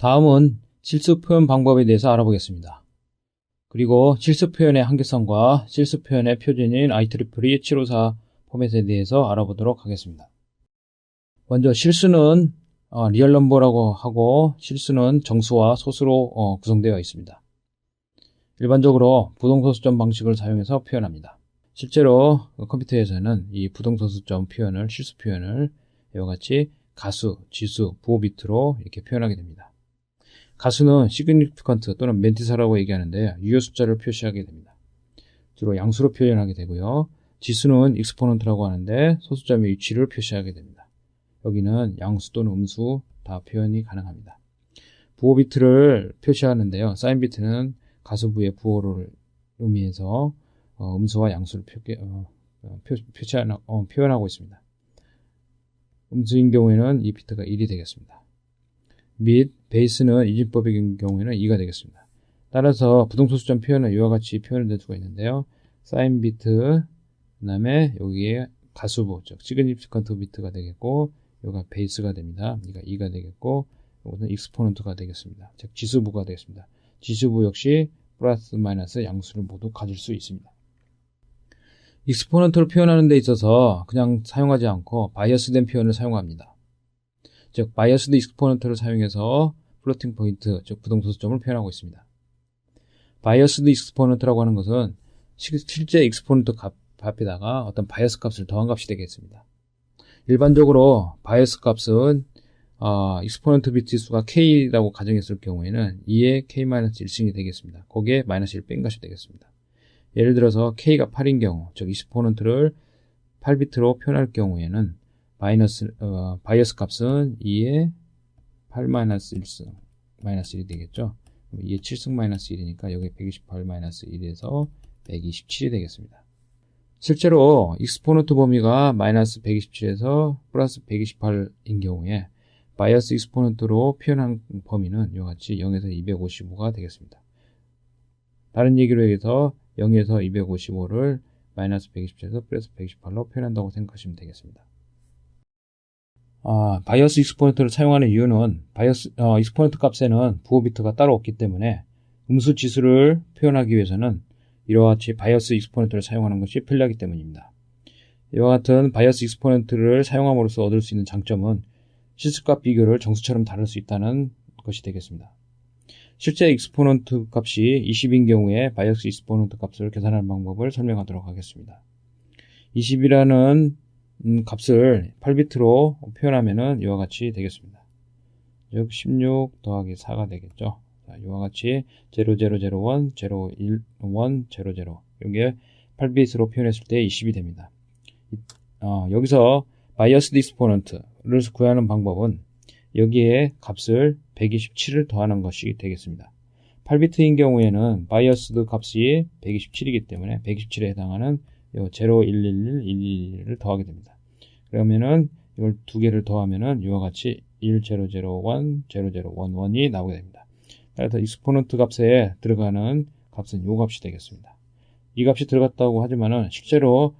다음은 실수 표현 방법에 대해서 알아보겠습니다. 그리고 실수 표현의 한계성과 실수 표현의 표준인 IEEE 754 포맷에 대해서 알아보도록 하겠습니다. 먼저 실수는 리얼 넘버라고 하고 실수는 정수와 소수로 구성되어 있습니다. 일반적으로 부동소수점 방식을 사용해서 표현합니다. 실제로 컴퓨터에서는 이 부동소수점 표현을, 실수 표현을 이와 같이 가수, 지수, 부호 비트로 이렇게 표현하게 됩니다. 가수는 시그니피컨트 또는 멘티사라고 얘기하는데 유효 숫자를 표시하게 됩니다. 주로 양수로 표현하게 되고요. 지수는 익스포넌트라고 하는데 소수점의 위치를 표시하게 됩니다. 여기는 양수 또는 음수 다 표현이 가능합니다. 부호 비트를 표시하는데요. 사인 비트는 가수부의 부호를 의미해서 음수와 양수를 표현하고 있습니다. 음수인 경우에는 이 비트가 1이 되겠습니다. 및 베이스는 이진법인 경우에는 2가 되겠습니다. 따라서 부동소수점 표현은 이와 같이 표현을 될 수가 있는데요. 사인 비트, 그 다음에 여기에 가수부, 즉 시그니피컨트 비트가 되겠고, 여기가 베이스가 됩니다. 여기가 2가 되겠고, 이것은 익스포넌트가 되겠습니다. 즉 지수부가 되겠습니다. 지수부 역시 플러스 마이너스 양수를 모두 가질 수 있습니다. 익스포넌트를 표현하는 데 있어서 그냥 사용하지 않고 바이어스된 표현을 사용합니다. 즉 바이어스드 익스포넌트를 사용해서 플로팅 포인트, 즉 부동소수점을 표현하고 있습니다. 바이어스드 익스포넌트라고 하는 것은 실제 익스포넌트 값 앞에다가 어떤 바이어스 값을 더한 값이 되겠습니다. 일반적으로 바이어스 값은 익스포넌트 비트 수가 k라고 가정했을 경우에는 2의 k-1승이 되겠습니다. 거기에 마이너스 1 뺀 것이 되겠습니다. 예를 들어서 k가 8인 경우, 즉 익스포넌트를 8비트로 표현할 경우에는 바이어스 값은 2의 8-1승, 마이너스 1이 되겠죠. 2의 7승 마이너스 1이니까 여기 128 마이너스 1에서 127이 되겠습니다. 실제로 익스포넌트 범위가 마이너스 127에서 플러스 128인 경우에 바이어스 익스포넌트로 표현한 범위는 이와 같이 0에서 255가 되겠습니다. 다른 얘기로 해서 0에서 255를 마이너스 127에서 플러스 128로 표현한다고 생각하시면 되겠습니다. 바이어스 익스포넌트를 사용하는 이유는 익스포넌트 값에는 부호 비트가 따로 없기 때문에 음수 지수를 표현하기 위해서는 이와 같이 바이어스 익스포넌트를 사용하는 것이 편리하기 때문입니다. 이와 같은 바이어스 익스포넌트를 사용함으로써 얻을 수 있는 장점은 실수값 비교를 정수처럼 다룰 수 있다는 것이 되겠습니다. 실제 익스포넌트 값이 20인 경우에 바이어스 익스포넌트 값을 계산하는 방법을 설명하도록 하겠습니다. 20이라는 값을 8비트로 표현하면은 이와 같이 되겠습니다. 즉 16 더하기 4가 되겠죠. 자, 이와 같이 0001, 01, 00 여기에 8비트로 표현했을 때 20이 됩니다. 여기서 바이어스드 익스포넌트를 구하는 방법은 여기에 값을 127을 더하는 것이 되겠습니다. 8비트인 경우에는 바이어스드 값이 127이기 때문에 127에 해당하는 0111, 111을 더하게 됩니다. 그러면은 이걸 두 개를 더하면은 이와 같이 1001, 0011이 나오게 됩니다. 그래서 익스포넌트 값에 들어가는 값은 이 값이 되겠습니다. 이 값이 들어갔다고 하지만은 실제로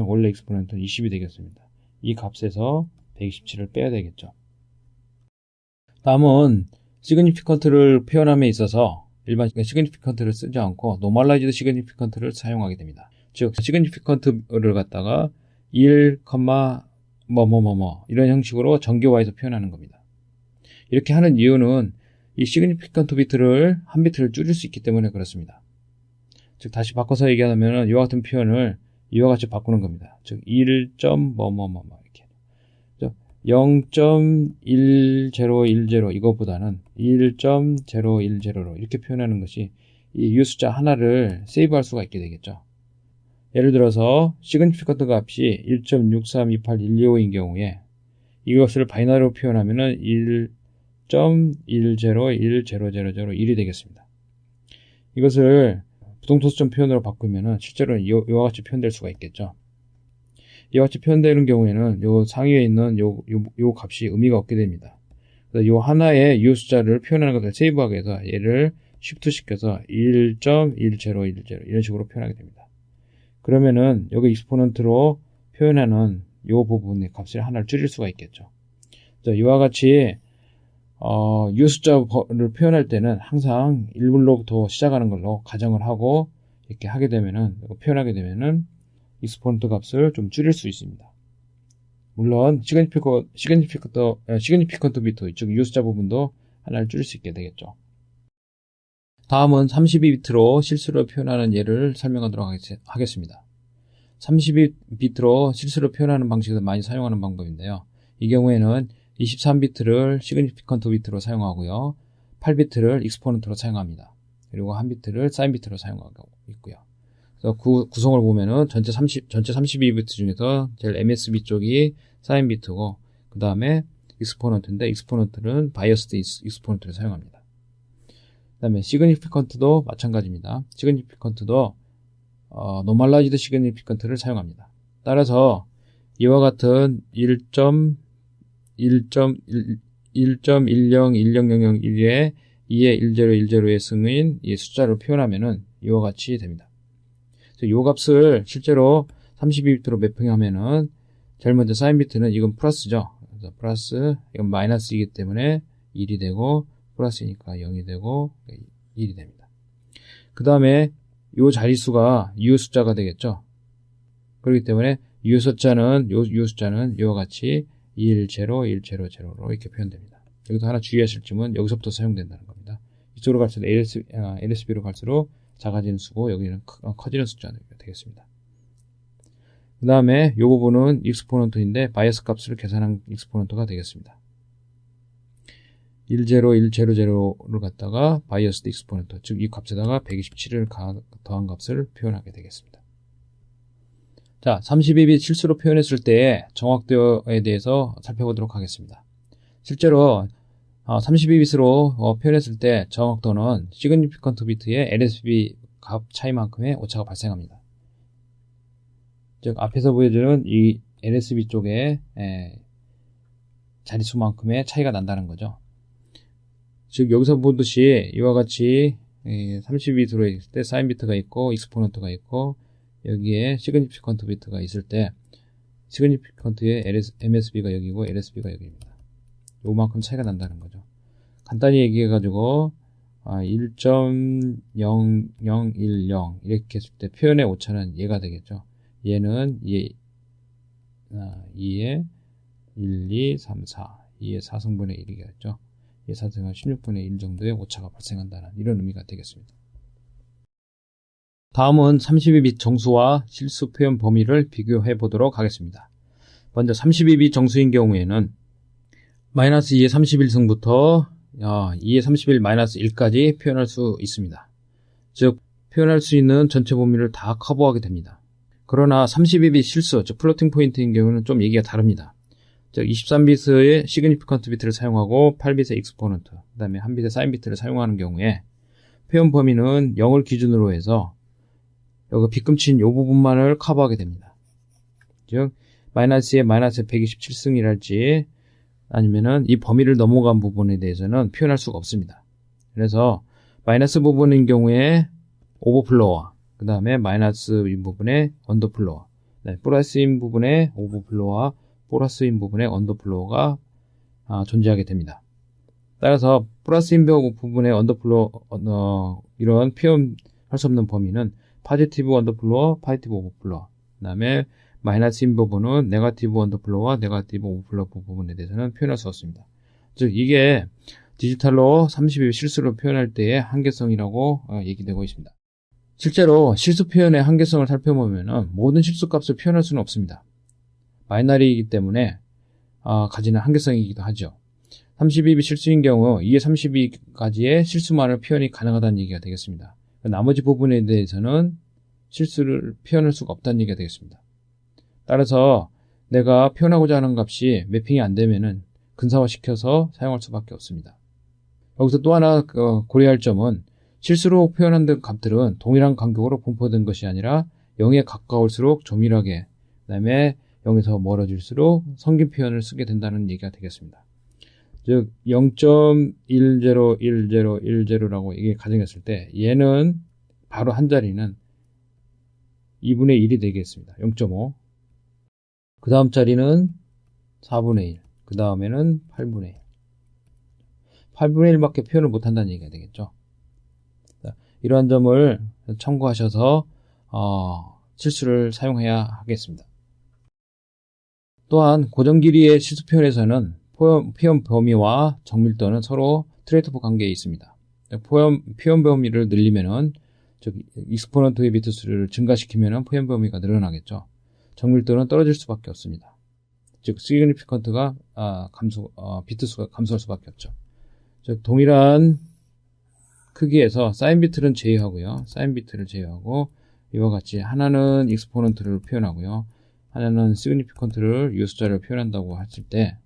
원래 익스포넌트는 20이 되겠습니다. 이 값에서 127을 빼야 되겠죠. 다음은 시그니피컨트를 표현함에 있어서 일반 시그니피컨트를 쓰지 않고 노멀라이즈드 시그니피컨트를 사용하게 됩니다. 즉 시그니피컨트를 갖다가 1, 이런 형식으로 정교화해서 표현하는 겁니다. 이렇게 하는 이유는 이 시그니피컨트 비트를 한 비트를 줄일 수 있기 때문에 그렇습니다. 즉 다시 바꿔서 얘기하면 이와 같은 표현을 이와 같이 바꾸는 겁니다. 즉 1. 이렇게 0.1010 이거보다는 1.010로 이렇게 표현하는 것이 이 유효숫자 하나를 세이브할 수가 있게 되겠죠. 예를 들어서 시그니피컨트 값이 1.6328125인 경우에 이것을 바이너리로 표현하면은 1.101001이 되겠습니다. 이것을 부동소수점 표현으로 바꾸면은 실제로는 이와 같이 표현될 수가 있겠죠. 이와 같이 표현되는 경우에는 요 상위에 있는 요 값이 의미가 없게 됩니다. 그래서 요 하나의 유효 숫자를 표현하는 것을 세이브하기 위해서 얘를 쉬프트 시켜서 1.1010 이런 식으로 표현하게 됩니다. 그러면은 여기 익스포넌트로 표현하는 요 부분의 값을 하나를 줄일 수가 있겠죠. 이와 같이 유효 숫자를 표현할 때는 항상 1불로부터 시작하는 걸로 가정을 하고 이렇게 하게 되면은, 표현하게 되면은 익스포넌트 값을 좀 줄일 수 있습니다. 물론 시그니피컨트 비트 이쪽 유효 숫자 부분도 하나를 줄일 수 있게 되겠죠. 다음은 32비트로 실수를 표현하는 예를 설명하도록 하겠습니다. 32비트로 실수를 표현하는 방식을 많이 사용하는 방법인데요. 이 경우에는 23비트를 시그니피컨트 비트로 사용하고요. 8비트를 익스포넌트로 사용합니다. 그리고 1비트를 사인 비트로 사용하고 있고요. 그래서 구성을 보면은 전체 32비트 중에서 제일 MSB 쪽이 사인 비트고, 그 다음에 익스포넌트인데, 익스포넌트는 바이어스드 익스포넌트를 사용합니다. 그 다음에 시그니피컨트도 마찬가지입니다. 시그니피컨트도 노멀라이즈드 시그니피컨트를 사용합니다. 따라서 이와 같은 1.101001에 2의 1010의 승인 이 숫자를 표현하면은 이와 같이 됩니다. 이 값을 실제로 32비트로 매핑하면은 제일 먼저 사인 비트는 이건 플러스죠. 그래서 플러스, 이건 마이너스이기 때문에 1이 되고, 플러스니까 0이 되고 1이 됩니다. 그 다음에 이 자릿수가 유효 숫자가 되겠죠. 그렇기 때문에 유효 숫자는 이와 같이 1, 0, 1, 0, 0로 이렇게 표현됩니다. 여기서 하나 주의하실 점은 여기서부터 사용된다는 겁니다. 이쪽으로 갈수록 LSB로 갈수록 작아지는 수고, 여기는 커지는 숫자가 되겠습니다. 그 다음에 이 부분은 익스포넌트인데 바이어스 값을 계산한 익스포넌트가 되겠습니다. 10100를 갖다가 바이어스드 익스포넌트, 즉 이 값에다가 127을 더한 값을 표현하게 되겠습니다. 자, 32빗 실수로 표현했을 때의 정확도에 대해서 살펴보도록 하겠습니다. 실제로 32빗으로 표현했을 때 정확도는 시그니피컨트 비트의 LSB 값 차이만큼의 오차가 발생합니다. 즉 앞에서 보여주는 이 LSB 쪽에 자릿수만큼의 차이가 난다는 거죠. 즉 여기서 보듯이 이와 같이 32비트로 있을 때 사인 비트가 있고 익스포넌트가 있고 여기에 시그니피컨트 비트가 있을 때 시그니피컨트의 MSB가 여기고 LSB가 여기입니다. 요만큼 차이가 난다는 거죠. 간단히 얘기해가지고 1.0010 이렇게 했을 때 표현의 오차는 얘가 되겠죠. 얘는 2의 1, 2, 3, 4 2의 4승분의 1이겠죠. 2의 4승은 16분의 1 정도의 오차가 발생한다는 이런 의미가 되겠습니다. 다음은 32빗 정수와 실수 표현 범위를 비교해 보도록 하겠습니다. 먼저 32빗 정수인 경우에는 마이너스 2의 31승부터 2의 31 마이너스 1까지 표현할 수 있습니다. 즉 표현할 수 있는 전체 범위를 다 커버하게 됩니다. 그러나 32빗 실수, 즉 플로팅 포인트인 경우는 좀 얘기가 다릅니다. 즉 23비트의 시그니피컨트 비트를 사용하고 8비트의 익스포넌트, 그 다음에 1비트의 사인 비트를 사용하는 경우에 표현 범위는 0을 기준으로 해서 여기 빗금친 이 부분만을 커버하게 됩니다. 즉 마이너스의 마이너스 127승이랄지 아니면은 이 범위를 넘어간 부분에 대해서는 표현할 수가 없습니다. 그래서 마이너스 부분인 경우에 오버플로어, 그 다음에 마이너스인 부분에 언더플로어, 플러스인 부분에 오버플로어와 플러스인 부분에 언더플로어가 존재하게 됩니다. 따라서 플러스인 부분에 언더플로어 이런 표현할 수 없는 범위는 파지티브 언더플로어, 파지티브 오버플로어, 그 다음에 마이너스인 부분은 네거티브 언더플로어와 네거티브 오버플로어 부분에 대해서는 표현할 수 없습니다. 즉 이게 디지털로 32빗 실수로 표현할 때의 한계성이라고 얘기되고 있습니다. 실제로 실수 표현의 한계성을 살펴보면 모든 실수값을 표현할 수는 없습니다. 바이너리이기 때문에 가지는 한계성이기도 하죠. 32빗 실수인 경우 2의 32가지의 실수만을 표현이 가능하다는 얘기가 되겠습니다. 나머지 부분에 대해서는 실수를 표현할 수가 없다는 얘기가 되겠습니다. 따라서 내가 표현하고자 하는 값이 매핑이 안 되면은 근사화시켜서 사용할 수밖에 없습니다. 여기서 또 하나 고려할 점은 실수로 표현한 값들은 동일한 간격으로 분포된 것이 아니라 0에 가까울수록 조밀하게, 그 다음에 0에서 멀어질수록 성긴 표현을 쓰게 된다는 얘기가 되겠습니다. 즉 0.101010라고 이게 가정했을 때 얘는 바로 한 자리는 2분의 1이 되겠습니다. 0.5. 그 다음 자리는 4분의 1. 그 다음에는 8분의 1. 8분의 1밖에 표현을 못한다는 얘기가 되겠죠. 자, 이러한 점을 참고하셔서 실수를 사용해야 하겠습니다. 또한 고정 길이의 실수 표현에서는 표현 범위와 정밀도는 서로 트레이드오프 관계에 있습니다. 표현 범위를 늘리면은 즉 익스포넌트의 비트 수를 증가시키면은 표현 범위가 늘어나겠죠. 정밀도는 떨어질 수밖에 없습니다. 즉 시그니피컨트가 비트 수가 감소할 수밖에 없죠. 즉 동일한 크기에서 사인 비트는 제외하고요. 사인 비트를 제외하고 이와 같이 하나는 익스포넌트를 표현하고요. 하나는 시그니피컨트를 유효숫자를 표현한다고 했을 때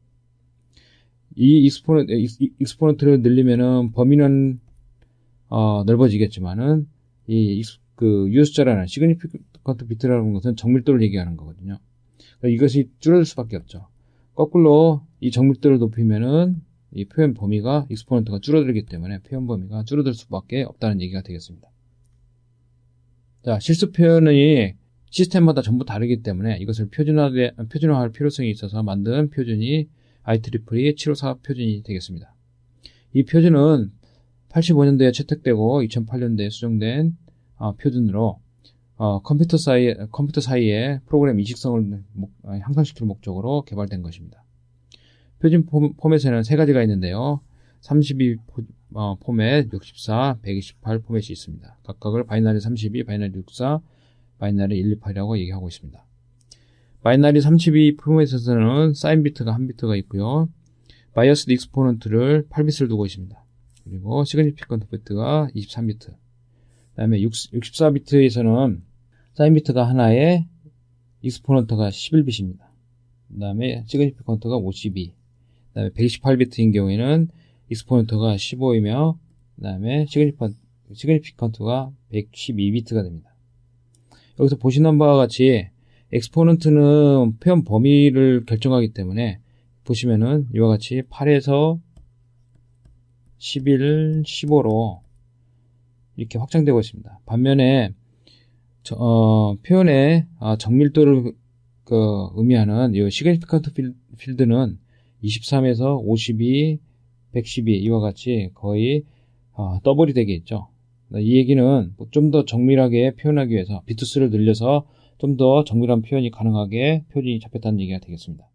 이 익스포넌트를 늘리면은 범위는 넓어지겠지만은 유효숫자라는 시그니피컨트 비트라는 것은 정밀도를 얘기하는 거거든요. 그러니까 이것이 줄어들 수밖에 없죠. 거꾸로 이 정밀도를 높이면은 이 표현 범위가 익스포넌트가 줄어들기 때문에 표현 범위가 줄어들 수밖에 없다는 얘기가 되겠습니다. 자, 실수 표현이 시스템마다 전부 다르기 때문에 이것을 표준화할 필요성이 있어서 만든 표준이 IEEE 754 표준이 되겠습니다. 이 표준은 85년도에 채택되고 2008년도에 수정된 표준으로 컴퓨터 사이에 프로그램 인식성을 향상시킬 목적으로 개발된 것입니다. 표준 포맷에는 세 가지가 있는데요. 32 포맷, 64, 128 포맷이 있습니다. 각각을 바이너리 32, 바이너리 64, 바이너리 128이라고 얘기하고 있습니다. 바이너리 32 포맷에서는 사인 비트가 1비트가 있고요. 바이어스드 익스포넌트를 8비트를 두고 있습니다. 그리고 시그니피컨트 비트가 23비트. 그 다음에 64비트에서는 사인 비트가 하나에 익스포넌트가 11비트입니다. 그 다음에 시그니피컨트가 52. 그 다음에 128비트인 경우에는 익스포넌트가 15이며 그 다음에 시그니피컨트가 112비트가 됩니다. 여기서 보시는 바와 같이 엑스포넌트는 표현 범위를 결정하기 때문에 보시면은 이와 같이 8에서 11, 15로 이렇게 확장되고 있습니다. 반면에 표현의 정밀도를 의미하는 이 시그니피컨트 필드는 23에서 52, 112 이와 같이 거의 더블이 되겠죠. 이 얘기는 좀 더 정밀하게 표현하기 위해서 비트수를 늘려서 좀 더 정밀한 표현이 가능하게 표준이 잡혔다는 얘기가 되겠습니다.